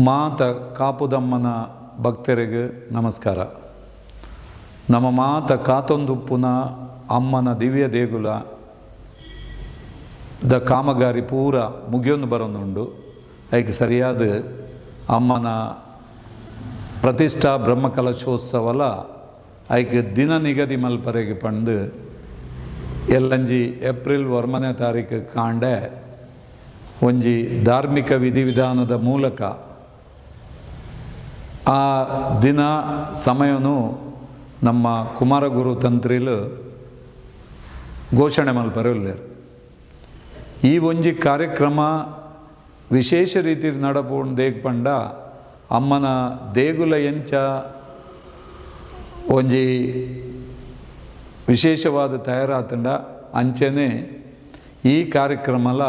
ಮಾತ ಕಾಪುದಮ್ಮನ ಭಕ್ತರಿಗೆ ನಮಸ್ಕಾರ. ನಮ್ಮ ಮಾತ ಕಾತೊಂದುಪ್ಪುನ ಅಮ್ಮನ ದಿವ್ಯ ದೇಗುಲ ಕಾಮಗಾರಿ ಪೂರ ಮುಗಿಯೊಂದು ಬರೋನುಂಡು. ಅದಕ್ಕೆ ಸರಿಯಾದ ಅಮ್ಮನ ಪ್ರತಿಷ್ಠಾ ಬ್ರಹ್ಮಕಲಶೋತ್ಸವಲ ಅದಕ್ಕೆ ದಿನ ನಿಗದಿ ಮಲ್ಪರೆಗೆ ಪಂಡು ಎಲ್ಲಂಜಿ ಏಪ್ರಿಲ್ 1ನೇ ತಾರೀಕು ಕಾಂಡೆ ಒಂಜಿ ಧಾರ್ಮಿಕ ವಿಧಿವಿಧಾನದ ಮೂಲಕ ಆ ದಿನ ಸಮಯನು ನಮ್ಮ ಕುಮಾರಗುರು ತಂತ್ರಿಲು ಘೋಷಣೆ ಮಲ್ಪರೆಯುಲ್ಲೇರು. ಈ ಒಂಜಿ ಕಾರ್ಯಕ್ರಮ ವಿಶೇಷ ರೀತಿ ನಡಪುಂಡು ದೇಗ್ಪಂಡ ಅಮ್ಮನ ದೇಗುಲ ಎಂಚ ಒಂಜಿ ವಿಶೇಷವಾದ ತಯಾರಾತಂಡ ಅಂಚೆನೆ ಈ ಕಾರ್ಯಕ್ರಮಲ